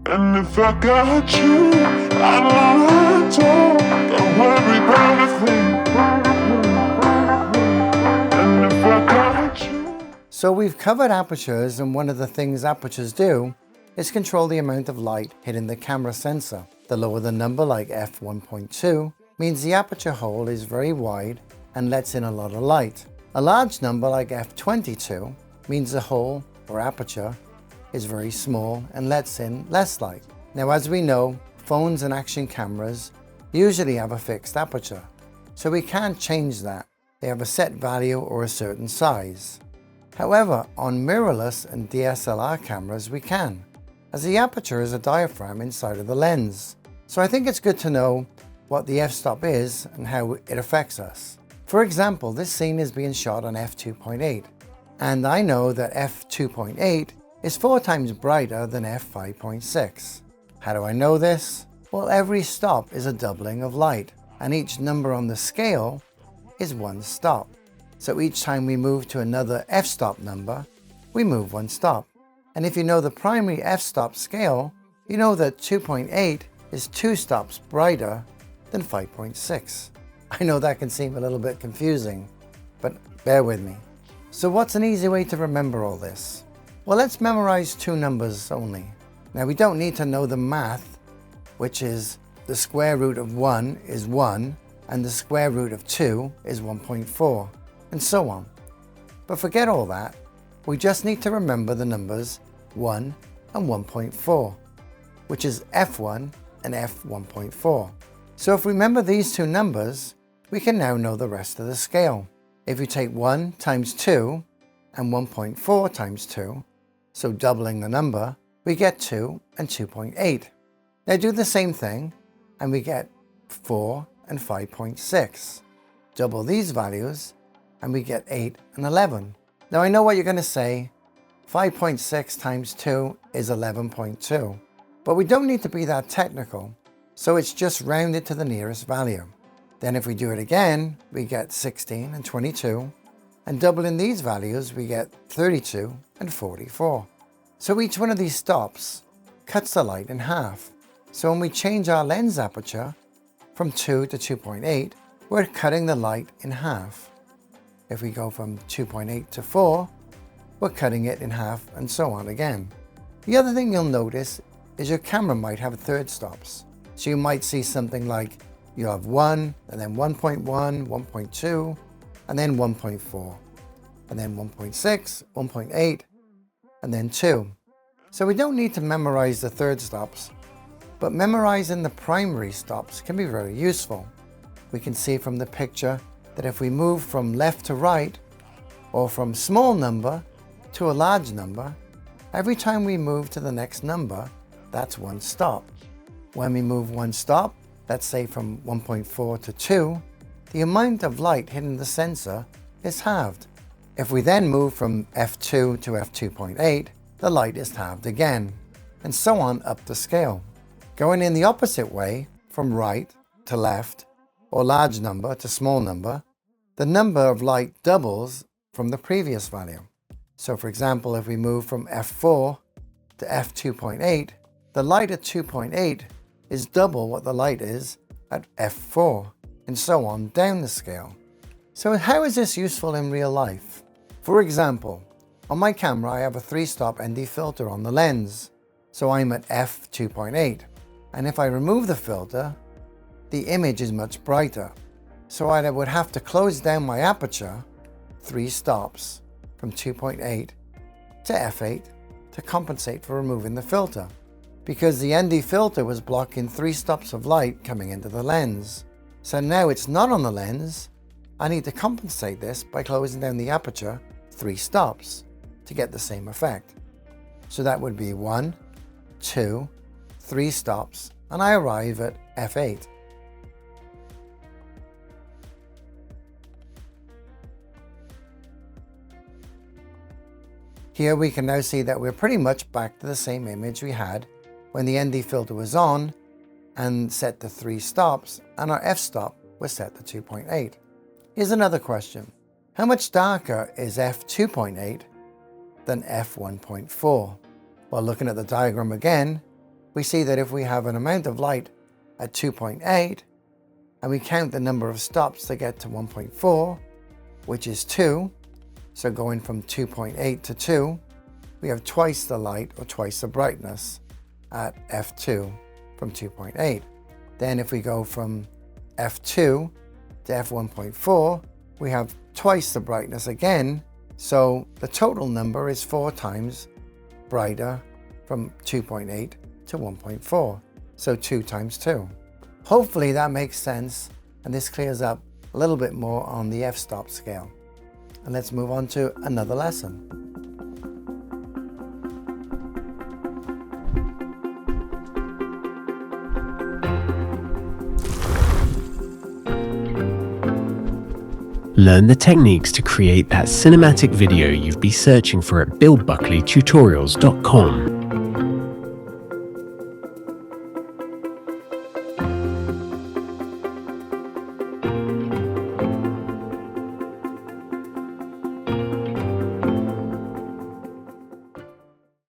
And if I got you, I don't worry about a thing. And if I got you. So we've covered apertures, and one of the things apertures do is control the amount of light hitting the camera sensor. The lower the number, like f1.2, means the aperture hole is very wide and lets in a lot of light. A large number like f22 means the hole, or aperture, is very small and lets in less light. Now, as we know, phones and action cameras usually have a fixed aperture, so we can't change that. They have a set value or a certain size. However, on mirrorless and DSLR cameras we can, as the aperture is a diaphragm inside of the lens. So I think it's good to know what the f-stop is and how it affects us. For example, this scene is being shot on f2.8, and I know that f2.8 is 4 times brighter than f5.6. How do I know this? Well, every stop is a doubling of light, and each number on the scale is one stop. So each time we move to another f-stop number, we move one stop. And if you know the primary f-stop scale, you know that 2.8 is 2 stops brighter than 5.6. I know that can seem a little bit confusing, but bear with me. So what's an easy way to remember all this? Well, let's memorize 2 numbers only. Now, we don't need to know the math, which is the square root of 1 is 1, and the square root of 2 is 1.4, and so on. But forget all that. We just need to remember the numbers 1 and 1.4, which is f1 and f1.4. So if we remember these 2 numbers, we can now know the rest of the scale. If you take 1 times 2 and 1.4 times 2, so doubling the number, we get 2 and 2.8. Now do the same thing, and we get 4 and 5.6. Double these values, and we get 8 and 11. Now I know what you're going to say, 5.6 times 2 is 11.2. But we don't need to be that technical, so it's just rounded to the nearest value. Then if we do it again, we get 16 and 22, and doubling these values, we get 32 and 44. So each one of these stops cuts the light in half. So when we change our lens aperture from 2 to 2.8, we're cutting the light in half. If we go from 2.8 to 4, we're cutting it in half, and so on again. The other thing you'll notice is your camera might have third stops. So you might see something like you have 1, and then 1.1, 1.2, and then 1.4, and then 1.6, 1.8, and then 2. So we don't need to memorize the third stops, but memorizing the primary stops can be very useful. We can see from the picture that if we move from left to right, or from small number to a large number, every time we move to the next number, that's one stop. When we move one stop, let's say from 1.4 to 2, the amount of light hitting the sensor is halved. If we then move from f2 to f2.8, the light is halved again, and so on up the scale. Going in the opposite way, from right to left, or large number to small number, the number of light doubles from the previous value. So for example, if we move from f4 to f2.8, the light at 2.8 is double what the light is at f4, and so on down the scale. So how is this useful in real life? For example, on my camera I have a 3-stop ND filter on the lens, so I'm at f2.8, and if I remove the filter, the image is much brighter. So I would have to close down my aperture 3 stops from 2.8 to f8 to compensate for removing the filter, because the ND filter was blocking 3 stops of light coming into the lens. So now it's not on the lens, I need to compensate this by closing down the aperture 3 stops to get the same effect. So that would be 1, 2, 3 stops, and I arrive at f8. Here we can now see that we're pretty much back to the same image we had when the ND filter was on and set to 3 stops, and our f-stop was set to 2.8. Here's another question. How much darker is f2.8 than f1.4? Well, looking at the diagram again, we see that if we have an amount of light at 2.8 and we count the number of stops to get to 1.4, which is 2, so going from 2.8 to 2, we have twice the light or twice the brightness at f2 from 2.8. Then if we go from f2 to f1.4, we have twice the brightness again, so the total number is 4 times brighter from 2.8 to 1.4, so 2 times 2. Hopefully that makes sense, and this clears up a little bit more on the f-stop scale. And let's move on to another lesson. Learn the techniques to create that cinematic video you've been searching for at BillBuckleyTutorials.com.